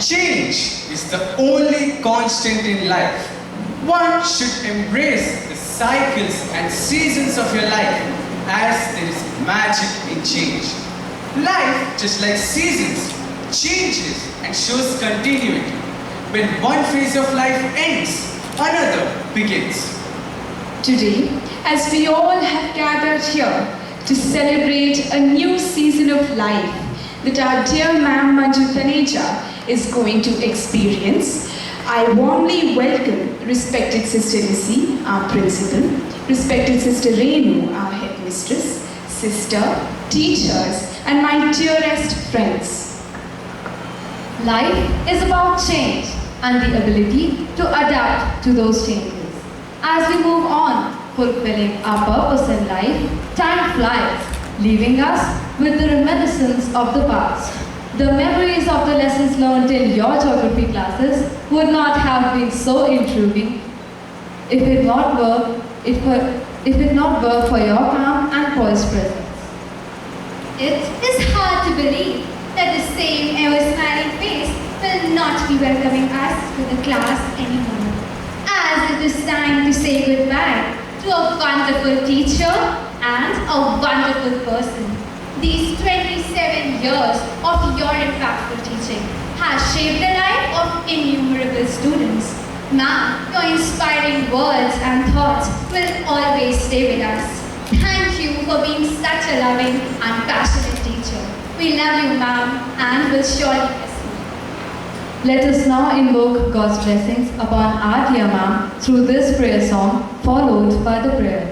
Change is the only constant in life. One should embrace the cycles and seasons of your life as there is magic in change. Life, just like seasons, changes and shows continuity. When one phase of life ends, another begins. Today, as we all have gathered here to celebrate a new season of life that our dear Ma'am Manju Taneja is going to experience, I warmly welcome respected Sister Lissy, our principal, respected Sister Renu, our headmistress, sister, teachers, and my dearest friends. Life is about change and the ability to adapt to those changes. As we move on, fulfilling our purpose in life, time flies, leaving us with the reminiscence of the past. The memories of the lessons learned in your geography classes would not have been so intriguing if it not were for your calm and poised presence. It is hard to believe that the same ever-smiling face will not be welcoming us to the class anymore. As it is time to say goodbye to a wonderful teacher and a wonderful person. These 27 years of your impactful teaching has shaped the life of innumerable students. Ma'am, your inspiring words and thoughts will always stay with us. Thank you for being such a loving and passionate teacher. We love you, ma'am, and will surely miss you. Let us now invoke God's blessings upon our dear Ma'am through this prayer song, followed by the prayers.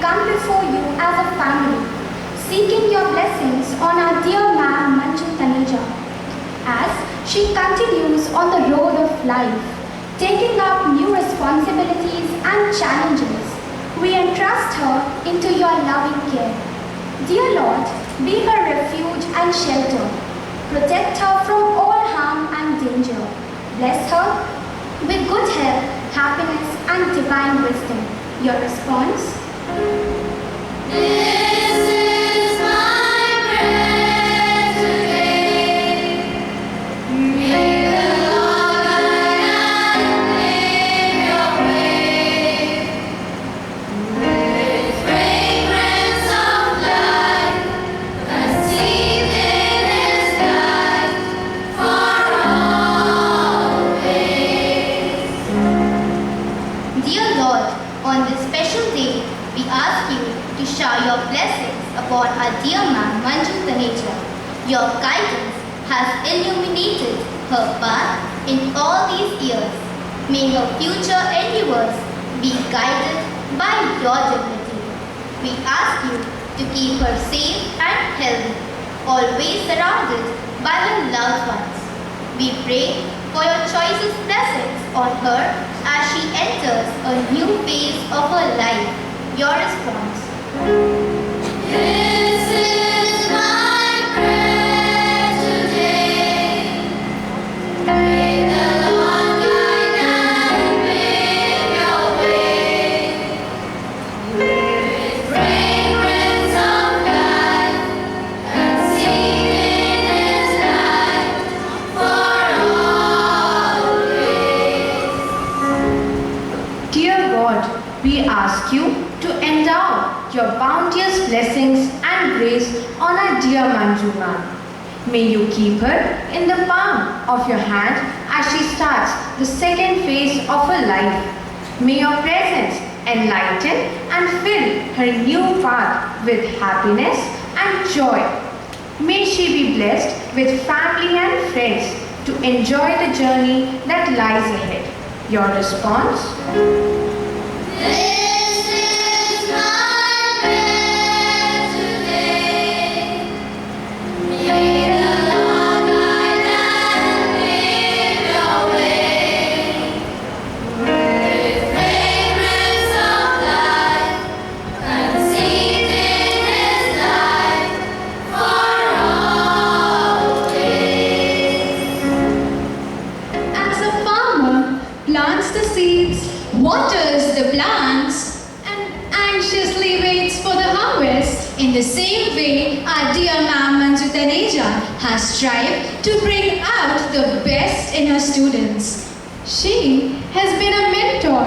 come before you as a family, seeking your blessings on our dear Ma'am Manju Taneja, as she continues on the road of life, taking up new responsibilities and challenges. We entrust her into your loving care. Dear Lord, be her refuge and shelter. Protect her from all harm and danger. Bless her with good health, happiness, and divine wisdom. Your response? This is my prayer today. May the Lord guide and lead your way. With fragrance of life, conceived in His light for always. Dear Lord, on this special day, we ask you to shower your blessings upon our dear Ma'am Manju Taneja. Your guidance has illuminated her path in all these years. May her future endeavors be guided by your dignity. We ask you to keep her safe and healthy, always surrounded by her loved ones. We pray for your choicest blessings on her as she enters a new phase of her life. Your response? This is my prayer today. May the Lord guide and lead your way. With fragrance of life, conceived in His light for always. Dear God, we ask you to endow your bounteous blessings and grace on our dear Manju Ma'am. May you keep her in the palm of your hand as she starts the second phase of her life. May your presence enlighten and fill her new path with happiness and joy. May she be blessed with family and friends to enjoy the journey that lies ahead. Your response? This is my prayer today. May the Lord guide and lead your way. With fragrance of life, conceived in His light for always. As a farmer plants the seeds, waters the plants, and anxiously waits for the harvest, in the same way our dear Ma'am Manju Taneja has strived to bring out the best in her students. She has been a mentor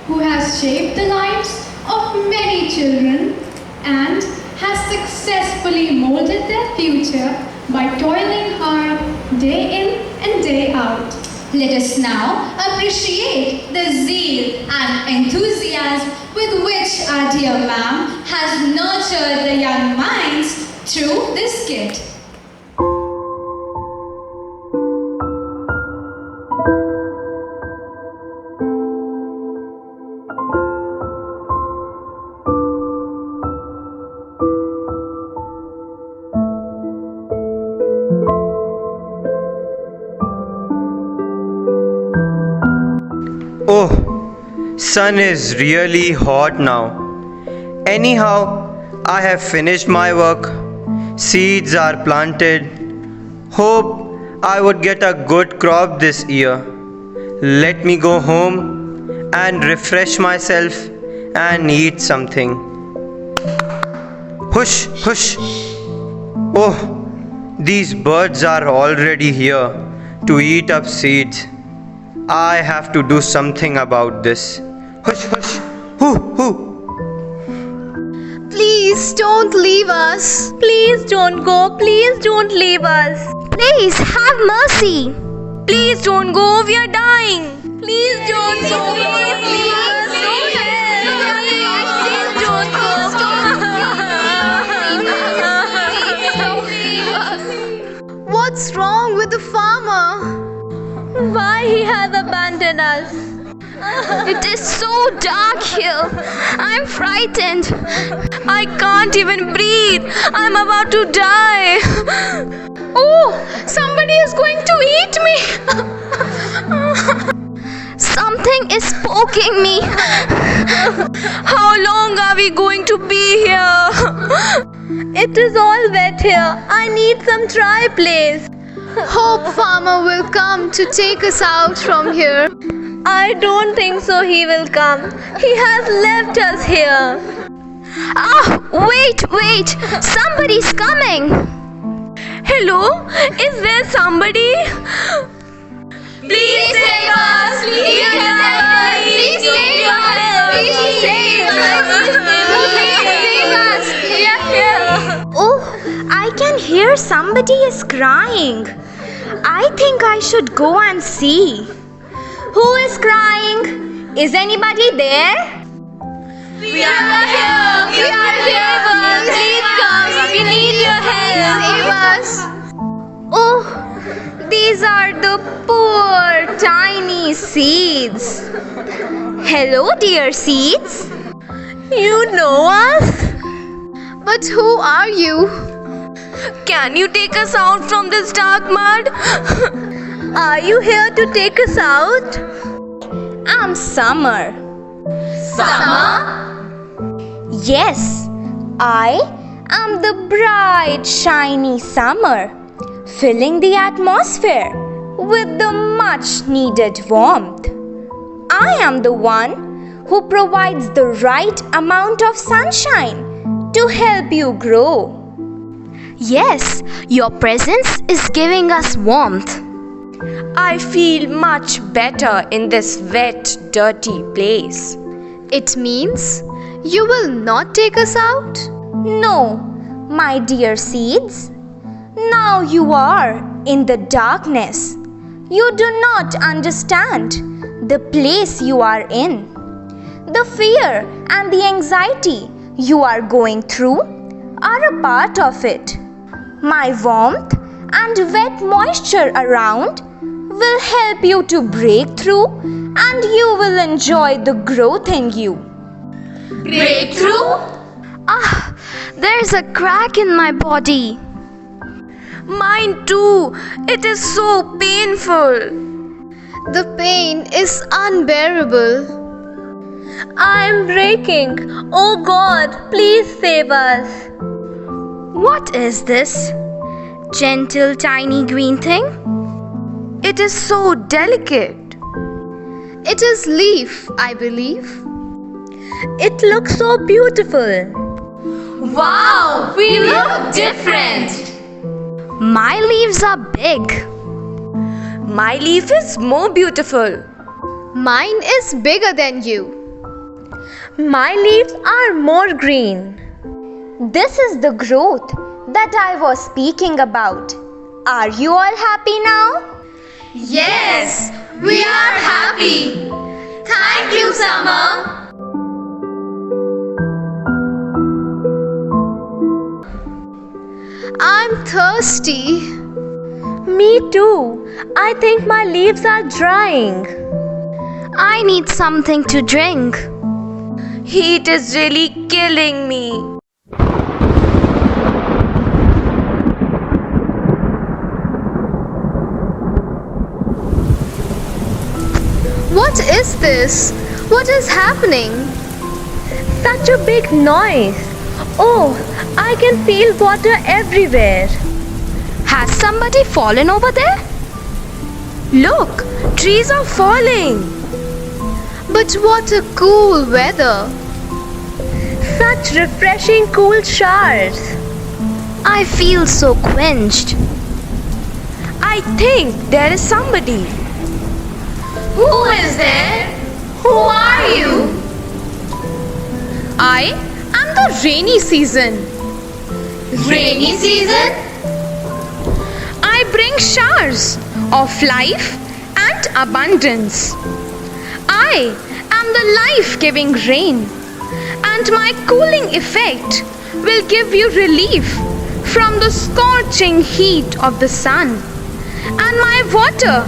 who has shaped the lives of many children and has successfully molded their future by toiling hard day in and day out. Let us now appreciate the zeal and enthusiasm with which our dear Ma'am has nurtured the young minds through this skit. Oh, sun is really hot now. Anyhow, I have finished my work. Seeds are planted. Hope I would get a good crop this year. Let me go home and refresh myself and eat something. Hush, hush. Oh, these birds are already here to eat up seeds. I have to do something about this. Hush, hush. Hoo. Please don't leave us. Please don't go. Please don't leave us. Please have mercy. Please don't go. We are dying. Please don't go. Please leave us. Please don't go. What's wrong with the farmer? Why he has abandoned us? It is so dark here. I'm frightened. I can't even breathe. I'm about to die. Oh, somebody is going to eat me. Something is poking me. How long are we going to be here? It is all wet here. I need some dry place. Hope farmer will come to take us out from here. I don't think so he will come. He has left us here. Ah, wait. Somebody's coming. Hello? Is there somebody? Please save us! Please save us! Please save us! Please save us! We are here. Oh, I can hear somebody is crying. I think I should go and see. Who is crying? Is anybody there? We are here! We are here! Please come! We need your help! Save us! Oh, these are the poor tiny seeds. Hello, dear seeds. You know us? But who are you? Can you take us out from this dark mud? Are you here to take us out? I'm Summer. Summer? Yes, I am the bright, shiny summer, filling the atmosphere with the much needed warmth. I am the one who provides the right amount of sunshine to help you grow. Yes, your presence is giving us warmth. I feel much better in this wet, dirty place. It means you will not take us out? No, my dear seeds. Now you are in the darkness. You do not understand the place you are in. The fear and the anxiety you are going through are a part of it. My warmth and wet moisture around will help you to break through, and you will enjoy the growth in you. Breakthrough? Ah, there's a crack in my body. Mine too. It is so painful. The pain is unbearable. I'm breaking. Oh God, please save us. What is this? Gentle tiny green thing? It is so delicate. It is leaf, I believe. It looks so beautiful. Wow, we look different. My leaves are big. My leaf is more beautiful. Mine is bigger than you. My leaves are more green. This is the growth that I was speaking about. Are you all happy now? Yes, we are happy. Thank you, Summer. I'm thirsty. Me too. I think my leaves are drying. I need something to drink. Heat is really killing me. What is this? What is happening? Such a big noise. Oh, I can feel water everywhere. Has somebody fallen over there? Look, trees are falling. But what a cool weather. Such refreshing cool showers. I feel so quenched. I think there is somebody. Who is there? Who are you? I am the rainy season. Rainy season? I bring showers of life and abundance. I am the life-giving rain, and my cooling effect will give you relief from the scorching heat of the sun, and my water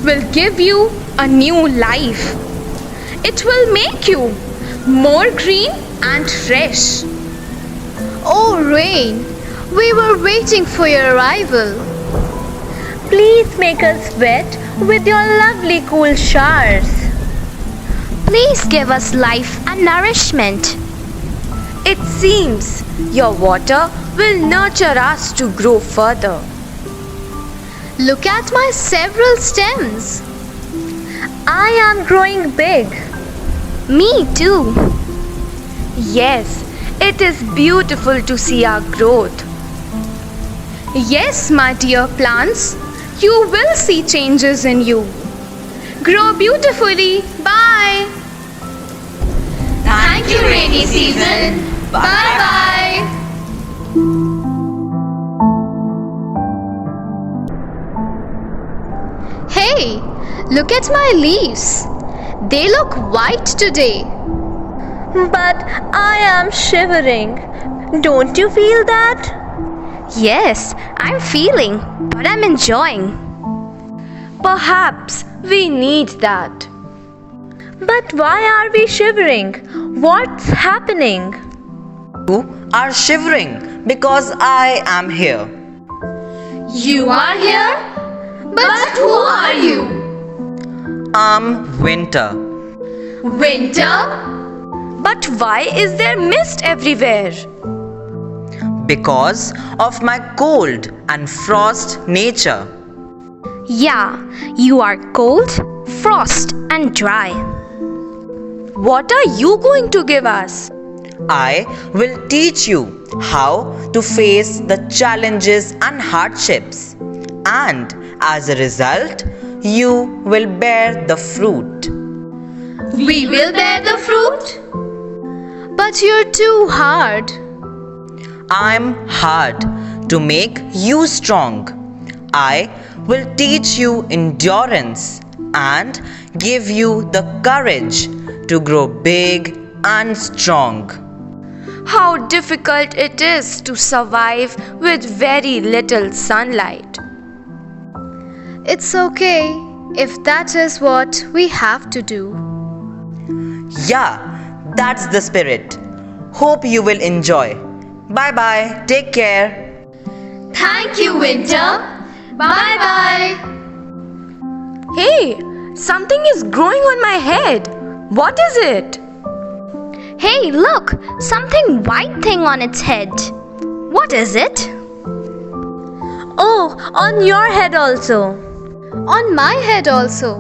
will give you a new life. It will make you more green and fresh. Oh, rain, we were waiting for your arrival. Please make us wet with your lovely cool showers. Please give us life and nourishment. It seems your water will nurture us to grow further. Look at my several stems. I am growing big. Me too. Yes, it is beautiful to see our growth. Yes, my dear plants, you will see changes in you. Grow beautifully. Bye. Thank you, rainy season. Bye-bye. Hey, look at my leaves. They look white today. But I am shivering. Don't you feel that? Yes, I'm feeling, but I'm enjoying. Perhaps we need that. But why are we shivering? What's happening? You are shivering because I am here. You are here? But who are you? I'm winter. Winter? But why is there mist everywhere? Because of my cold and frost nature. Yeah, you are cold, frost, and dry. What are you going to give us? I will teach you how to face the challenges and hardships, and as a result, you will bear the fruit. We will bear the fruit? But you're too hard. I'm hard to make you strong. I will teach you endurance and give you the courage to grow big and strong. How difficult it is to survive with very little sunlight. It's okay if that is what we have to do. Yeah, that's the spirit. Hope you will enjoy. Bye bye. Take care. Thank you, Winter. Bye-bye. Hey, something is growing on my head. What is it? Hey, look! Something white thing on its head. What is it? Oh, on your head also. On my head also.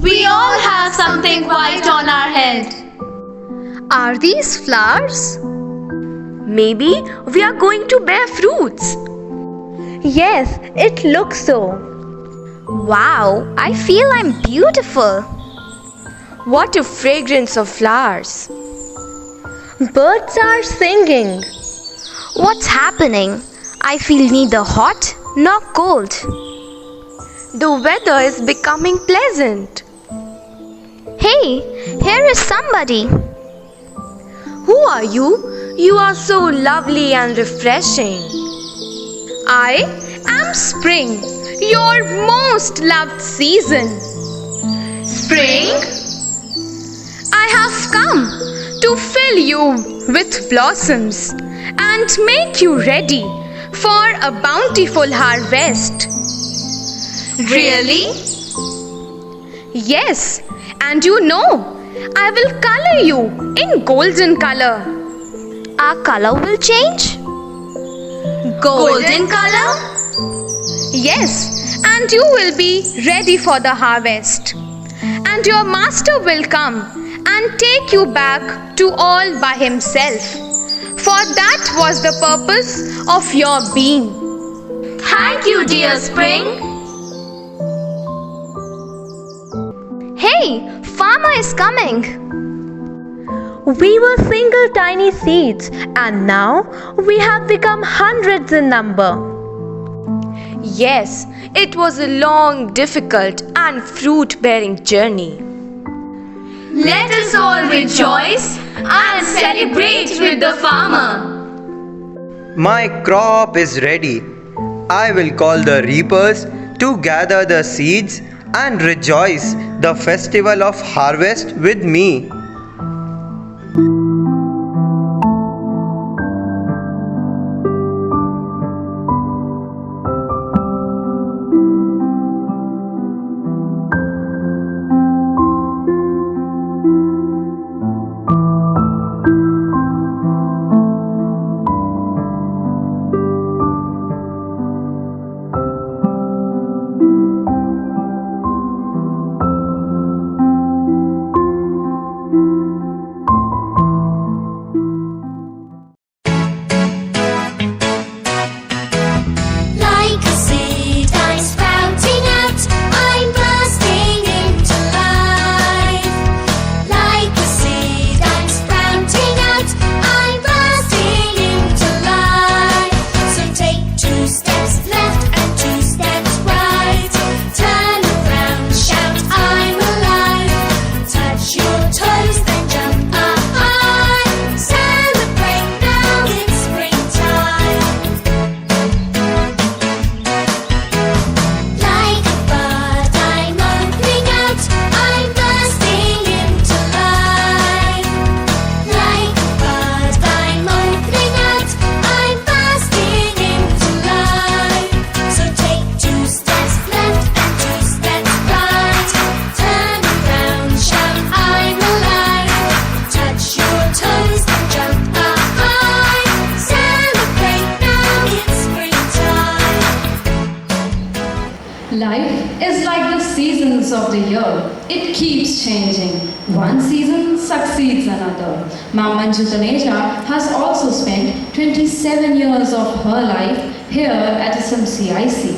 We all have something white on our head. Are these flowers? Maybe we are going to bear fruits. Yes, it looks so. Wow, I feel I'm beautiful. What a fragrance of flowers. Birds are singing. What's happening? I feel neither hot nor cold. The weather is becoming pleasant. Hey, here is somebody. Who are you? You are so lovely and refreshing. I am spring, your most loved season. Spring? I have come to fill you with blossoms and make you ready for a bountiful harvest. Really? Yes, and you know, I will color you in golden color. Our color will change? Golden color? Yes, and you will be ready for the harvest. And your master will come and take you back to all by himself. For that was the purpose of your being. Thank you, dear Spring. Hey, farmer is coming. We were single tiny seeds, and now we have become hundreds in number. Yes, it was a long, difficult, and fruit-bearing journey. Let us all rejoice and celebrate with the farmer. My crop is ready. I will call the reapers to gather the seeds and rejoice the festival of harvest with me. Like a seed, I'm sprouting out. I'm bursting into life. Like a seed, I'm sprouting out. I'm bursting into life. So take 2 steps left and 2 steps right. Turn around, shout, I'm alive. Touch your toes, then jump up high. Celebrate now, it's springtime. Like a bud, I'm opening out. I'm bursting into life. Like a bud, I'm opening out. I'm bursting into life. So take 2 steps left and 2 steps right. Turn around, shout, I'm alive. Touch your toes and jump up high. Celebrate now, it's springtime. Life is like the seasons of the year. It keeps changing. One season succeeds another. Maam Manju Taneja has also spent 27 years of her life here at SMCIC.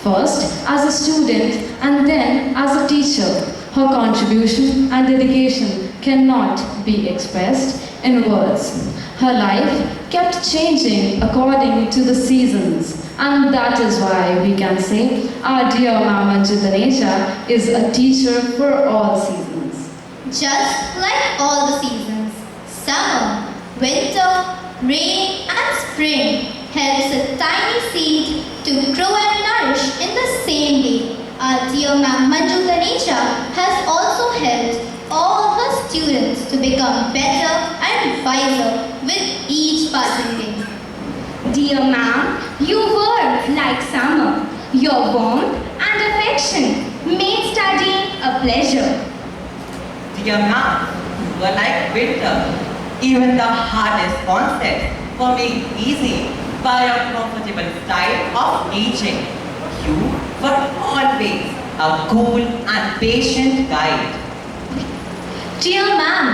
First as a student and then as a teacher. Her contribution and dedication cannot be expressed in words. Her life kept changing according to the seasons, and that is why we can say our dear Maam Manju Taneja is a teacher for all seasons. Just like all the seasons, summer, winter, rain and spring helps a tiny seed to grow and nourish in the same way. Our dear Maam Manju Taneja has also helped all her students to become better and wiser with each passing day. Dear ma'am, you were like summer. Your warmth and affection made studying a pleasure. Dear Maam, you were like winter. Even the hardest concepts were made easy by your comfortable style of teaching. You were always a cool and patient guide. Dear ma'am,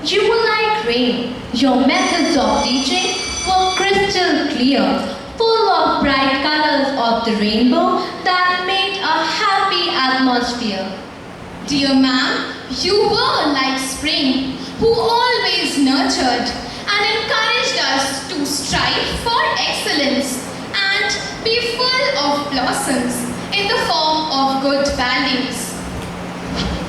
you were like rain. Your methods of teaching were crystal clear, full of bright colors of the rainbow that made a happy atmosphere. Dear ma'am, you were like spring, who always nurtured and encouraged us to strive for excellence and be full of blossoms in the form of good values.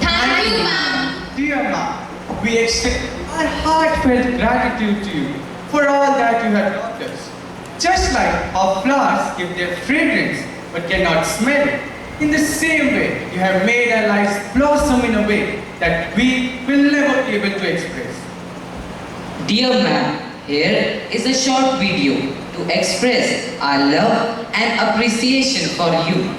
Thank you, ma'am. Dear Maam, we extend our heartfelt gratitude to you for all that you have taught us. Just like how flowers give their fragrance but cannot smell it, in the same way you have made our lives blossom in a way that we will never be able to express. Dear ma'am, here is a short video to express our love and appreciation for you.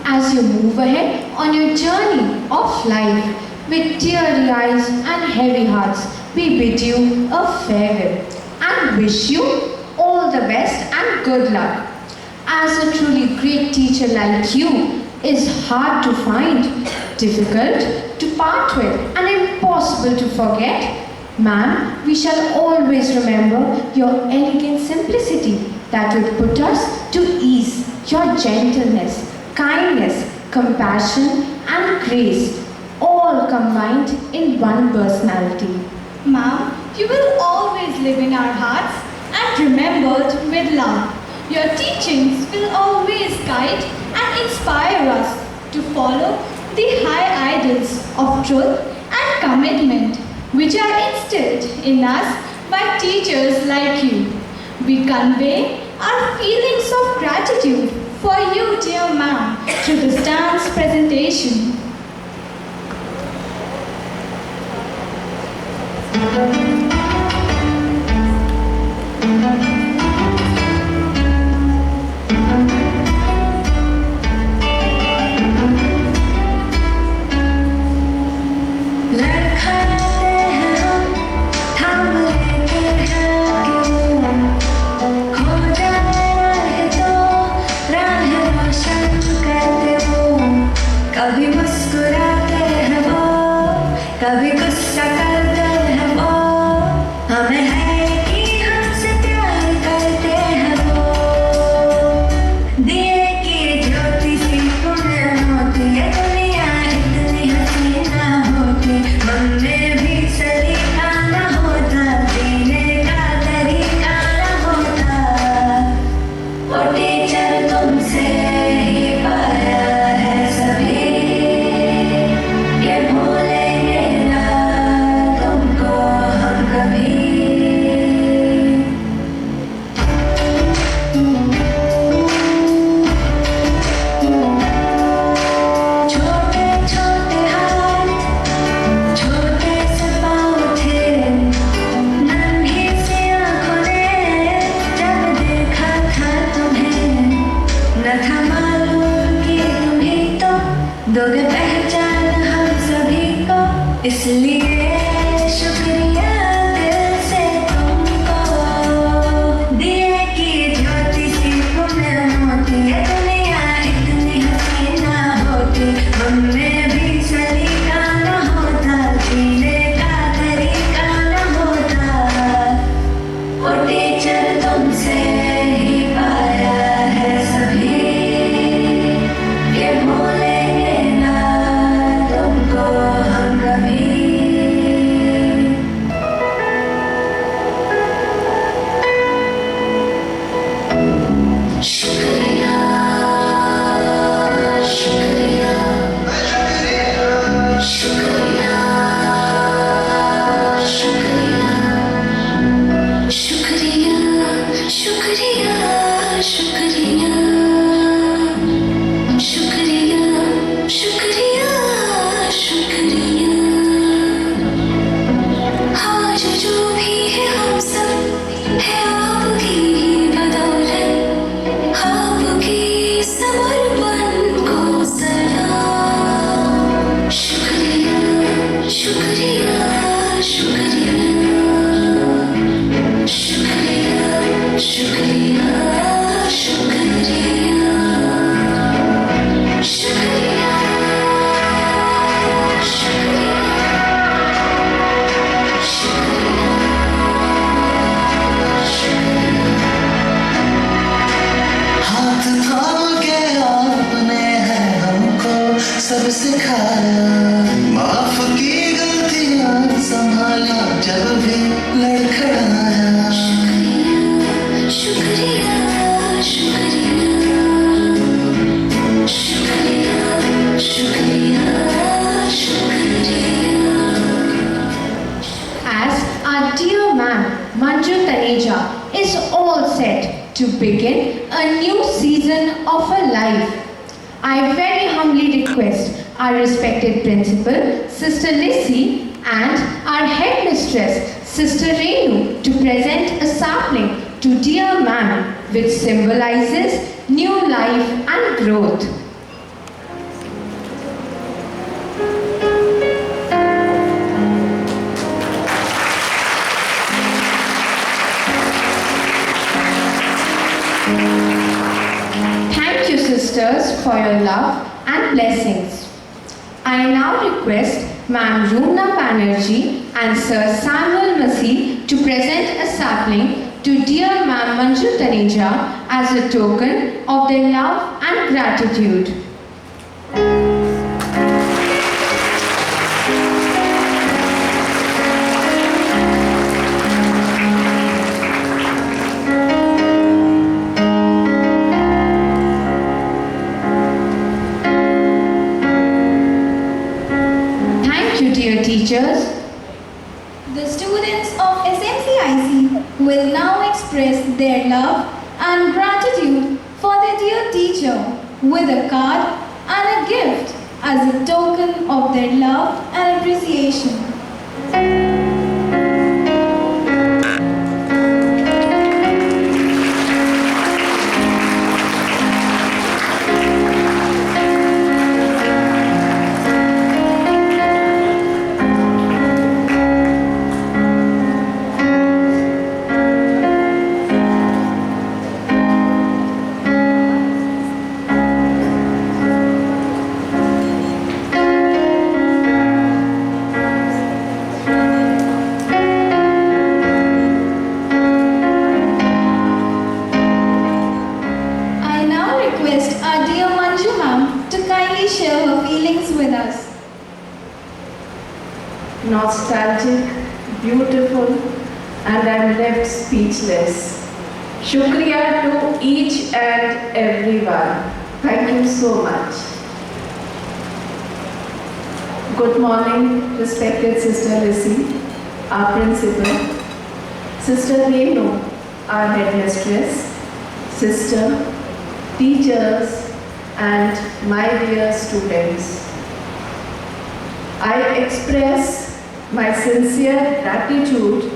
as you move ahead on your journey of life with teary eyes and heavy hearts, we bid you a farewell and wish you all the best and good luck. As a truly great teacher like you is hard to find, difficult to part with, and impossible to forget, ma'am, we shall always remember your elegant simplicity that would put us to ease, your gentleness, kindness, compassion, and grace, all combined in one personality. Ma'am, you will always live in our hearts and remembered with love. Your teachings will always guide and inspire us to follow the high ideals of truth and commitment which are instilled in us by teachers like you. We convey our feelings of gratitude for you, dear ma'am, through this dance presentation. कभी मुस्कुराते हैं वो, कभी गुस्सा करते हैं वो, हमें है कि हमसे प्यार करते हैं वो। दिए की ज्योति सी पुण्य होती है दुनिया इतनी हसीना होती, मन में भी सलीका न होता, जीने का तरीका न होता। वो टीचर तुमसे ही पाया है सभी, दोगे पहचान हम सभी को, इसलिए शुक्रिया दिल से तुमको। दिए की ज्योति सी पुण्य होती है दुनिया इतनी हसीना होती, हममें भी सलीका न होता, जीने का तरीका न होता। वो टीचर तुमसे ही पाया है सभी, ये भूलेंगे ना तुमको हम कभी। शुक्रिया शुक्रिया शुक्रिया शुक्रिया शुक्रिया शुक्रिया शुक्रिया शुक्रिया शुक्रिया शुक्रिया। आज जो भी है हम सब है आपकी बदौलत, आपकी समर्पण को सलाम। शुक्रिया शुक्रिया शुक्रिया शुक्रिया शुक्रिया शुक्रिया शुक्रिया हाथ थाम के आपने है हमको सब सिखाया, माफ की गलतियां संभाला जब भी लड़खड़ाया। शुक्रिया शुक्रिया शुक्रिया शुक्रिया शुक्रिया। As our dear ma'am, Manju Taneja, is all set to begin a new season of her life, I very humbly request our respected principal, Sister Lissy, and our headmistress, Sister Renu, to present a sapling to dear ma'am which symbolizes new life and growth. teachers for your love and blessings. I now request Ma'am Roomna Banerjee and Sir Samuel Massey to present a sapling to dear Ma'am Manju Taneja as a token of their love and gratitude. Thank you, dear teachers. The students of SMCIC will now express their love and gratitude for their dear teacher with a card and a gift as a token of their love and appreciation. I now request our dear Manju Ma'am to kindly share her feelings with us. Nostalgic, beautiful, and I'm left speechless. Shukriya to each and everyone. Thank you so much. Good morning, respected Sister Lissy, our principal, Sister Renu, our headmistress, sister, teachers, and my dear students. I express my sincere gratitude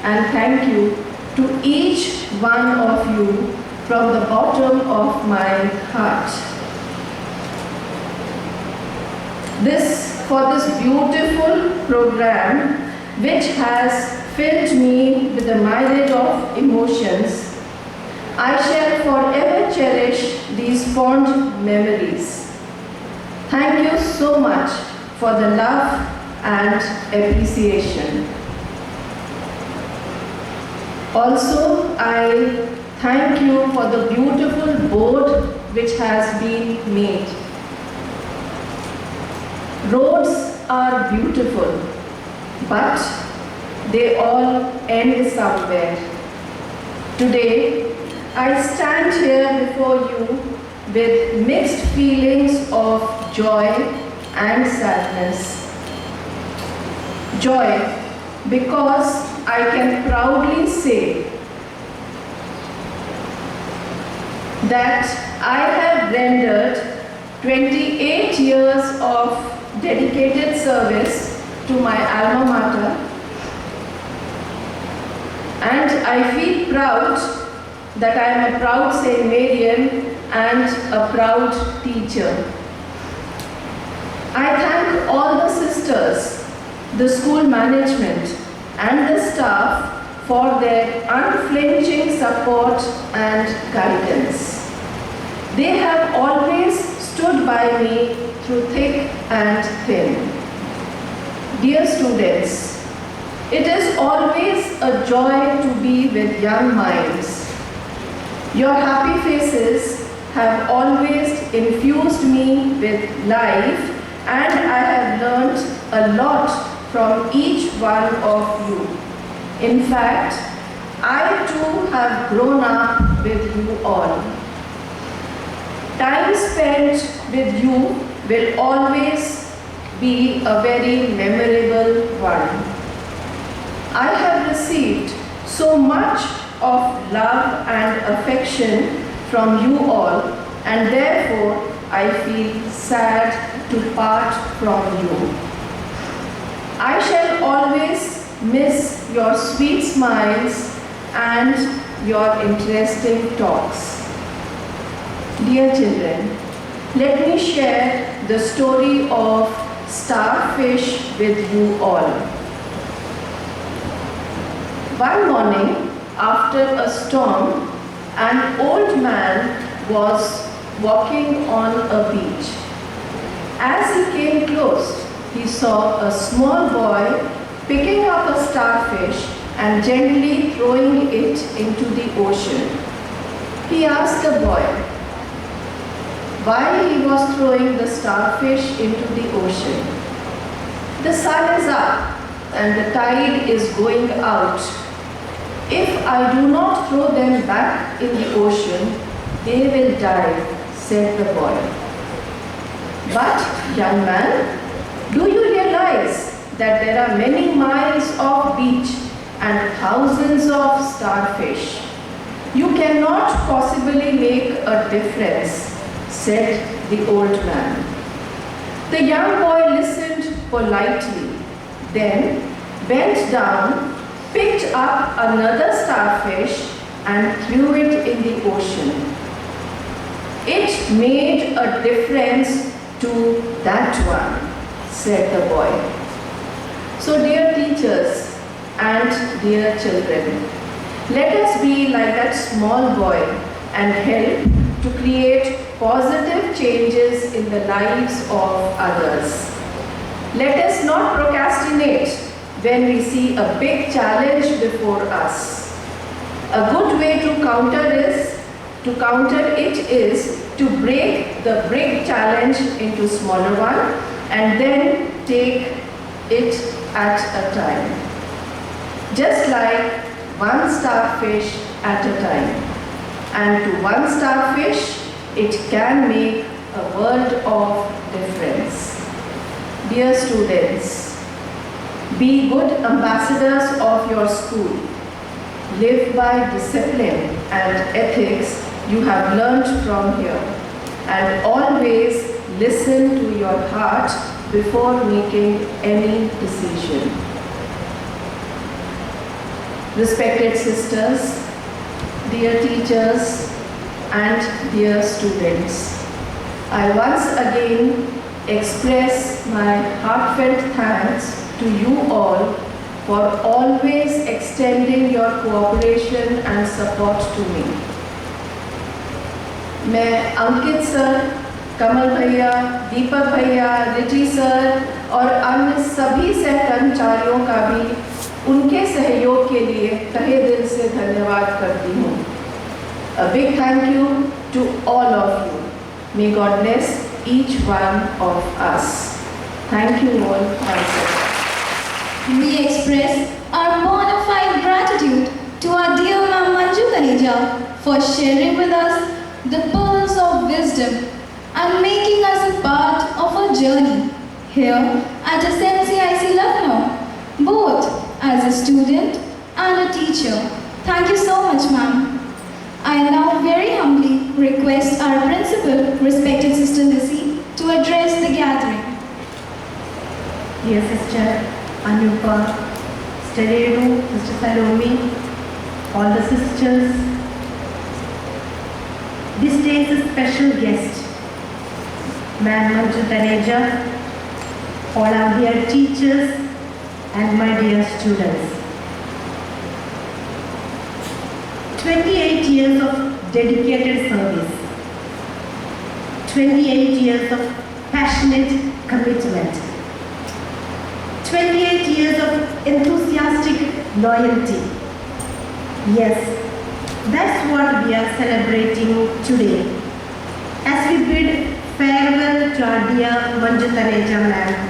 and thank you to each one of you from the bottom of my heart. For this beautiful program, which has filled me with a myriad of emotions, I shall forever cherish these fond memories. Thank you so much for the love and appreciation. Also, I thank you for the beautiful board which has been made. Roads are beautiful, but they all end somewhere. Today, I stand here before you with mixed feelings of joy and sadness. Joy, because I can proudly say that I have rendered 28 years of dedicated service to my alma mater, and I feel proud that I am a proud St. Marian and a proud teacher. I thank all the sisters, the school management, and the staff for their unflinching support and guidance. They have always stood by me through thick and thin. Dear students, it is always a joy to be with young minds. Your happy faces have always infused me with life, and I have learnt a lot from each one of you. In fact, I too have grown up with you all. Time spent with you will always be a very memorable one. I have received so much of love and affection from you all, and therefore I feel sad to part from you. I shall always miss your sweet smiles and your interesting talks. Dear children, let me share the story of starfish with you all. One morning, after a storm, an old man was walking on a beach. As he came close, he saw a small boy picking up a starfish and gently throwing it into the ocean. He asked the boy why he was throwing the starfish into the ocean. The sun is up and the tide is going out. If I do not throw them back in the ocean, they will die, said the boy. But, young man, do you realize that there are many miles of beach and thousands of starfish? You cannot possibly make a difference, said the old man. The young boy listened politely, then bent down, picked up another starfish and threw it in the ocean. It made a difference to that one, said the boy. So dear teachers and dear children, let us be like that small boy and help to create positive changes in the lives of others. Let us not procrastinate when we see a big challenge before us. A good way to counter it is to break the big challenge into smaller one and then take it at a time. Just like one starfish at a time. And to one starfish, it can make a world of difference. Dear students, be good ambassadors of your school. Live by discipline and ethics you have learnt from here. And always listen to your heart before making any decision. Respected sisters, dear teachers, and dear students, I once again express my heartfelt thanks to you all for always extending your cooperation and support to me. मैं अंकित sir, कमल भैया, दीपक भैया, Richie sir और अन्य सभी सहकर्मचारियों का भी उनके सहयोग के लिए तहे दिल से धन्यवाद करती हूँ. A big thank you to all of you. May God bless each one of us. Thank you all once again. We express our bona fide gratitude to our dear Maam Manju Taneja for sharing with us the pearls of wisdom and making us a part of our journey here at SMCIC Lucknow, both as a student and a teacher. Thank you so much, ma'am. I now very humbly request our principal, respected Sister Lissy, to address the gathering. Dear Sister Anupa, Sister Renu, Sister Salome, all the sisters, this day is a special guest, Maam Manju Taneja, all our dear teachers and my dear students. 28 years of dedicated service, 28 years of passionate commitment, 28 years of enthusiastic loyalty. Yes, that's what we are celebrating today as we bid farewell to our dear Manju Taneja ma'am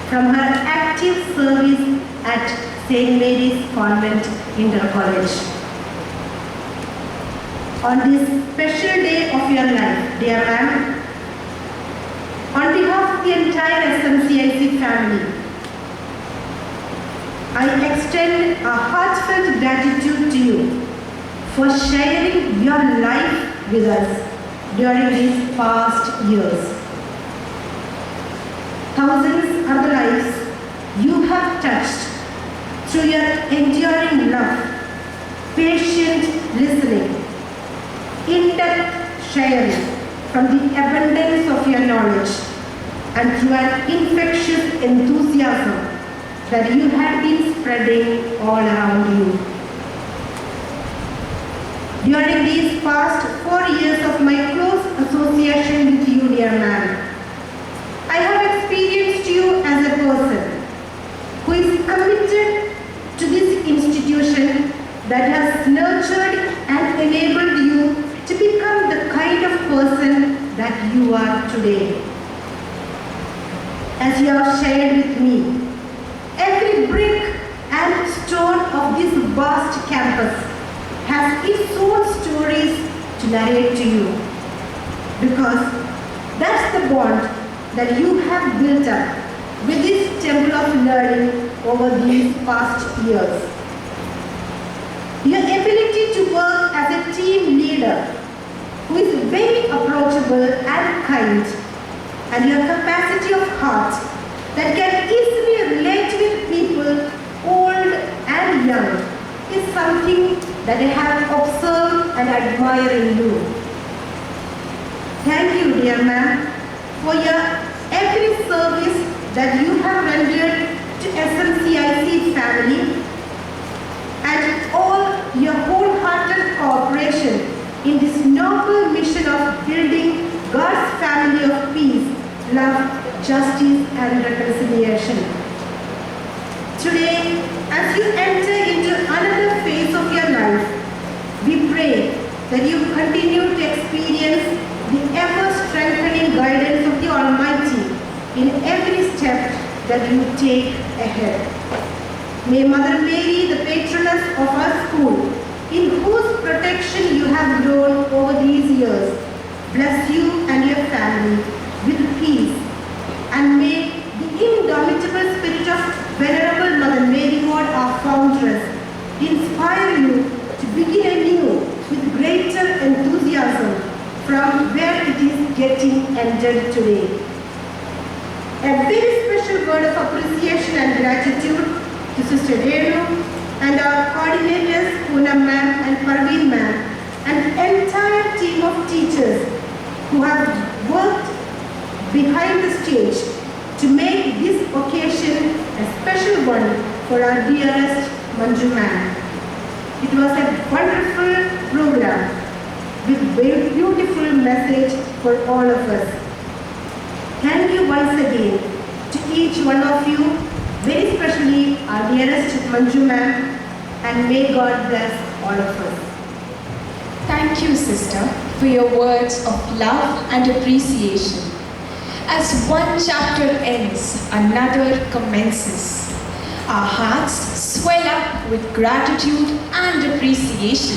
from her active service at St. Mary's Convent Inter College. On this special day of your life, dear ma'am, on behalf of the entire SMCIC family, I extend a heartfelt gratitude to you for sharing your life with us during these past years. Thousands are the lives you have touched through your enduring love, patient listening, in-depth sharing from the abundance of your knowledge and through an infectious enthusiasm that you have been spreading all around you. During these past 4 years of my close association association with you, dear ma'am. I have experienced you as a person who is committed to this institution that has nurtured and enabled you to become the kind of person that you are today. As you have shared with me, every brick and stone of this vast campus has its own stories to narrate to you, because that's the bond that you have built up with this temple of learning over these past years. Your ability to work as a team leader who is very approachable and kind, and your capacity of heart that can easily relate with people old and young is something that I have observed and admire in you. Thank you, dear ma'am, for your every service that you have rendered to SMCIC family and all your wholehearted cooperation in this noble mission of building God's family of peace, love, justice and reconciliation. Today, as you enter into another phase of your life, we pray that you continue to experience the ever-strengthening guidance of the Almighty in every step that you take ahead. May Mother Mary, the patroness of our school, in whose protection you have grown over these years, bless you and your family with peace, and may the indomitable spirit of Venerable Mother Mary God, our foundress, inspire you to begin anew with greater enthusiasm from where it is getting ended today. A very special word of appreciation and gratitude to Sister Renu and our coordinators Poonam ma'am and Parveen ma'am and the entire team of teachers who have worked behind the stage to make this occasion a special one for our dearest Manju ma'am. It was a wonderful program with very beautiful message for all of us. Thank you once again to each one of you, very especially our dearest Manju ma'am, and may God bless all of us. Thank you, sister, for your words of love and appreciation. As one chapter ends, another commences. Our hearts swell up with gratitude and appreciation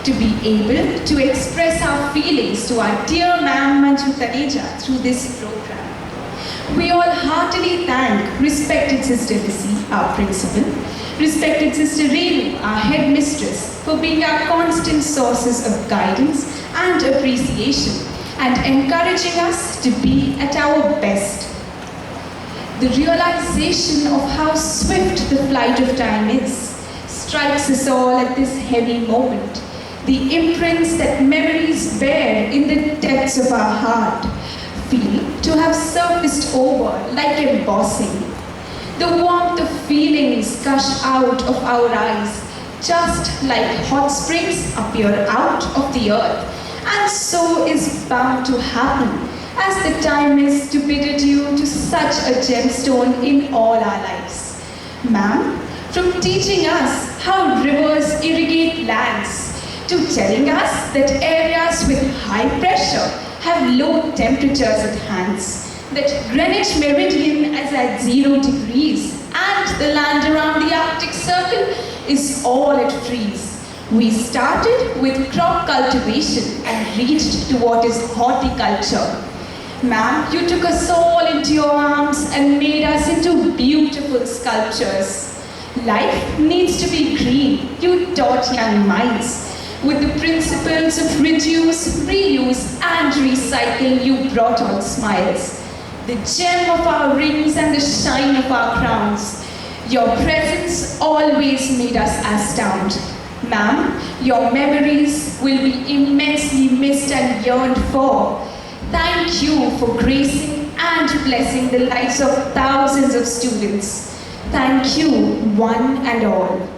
to be able to express our feelings to our dear Ma'am Manju Taneja through this program. We all heartily thank respected Sister Lissy, our principal, respected Sister Renu, our headmistress, for being our constant sources of guidance and appreciation and encouraging us to be at our best. The realization of how swift the flight of time is strikes us all at this heavy moment. The imprints that memories bear in the depths of our heart feel to have surfaced over like embossing. The warmth of feelings gush out of our eyes, just like hot springs appear out of the earth, and so is bound to happen as the time is to bid adieu to such a gemstone in all our lives. Ma'am, from teaching us how rivers irrigate lands, to telling us that areas with high pressure have low temperatures at hands, that Greenwich Meridian is at 0 degrees and the land around the Arctic Circle is all at freeze. We started with crop cultivation and reached to what is horticulture. Ma'am, you took us all into your arms and made us into beautiful sculptures. Life needs to be green, you taught young minds. With the principles of reduce, reuse and recycling, you brought on smiles. The gem of our rings and the shine of our crowns. Your presence always made us astound. Ma'am, your memories will be immensely missed and yearned for. Thank you for gracing and blessing the lives of thousands of students. Thank you, one and all.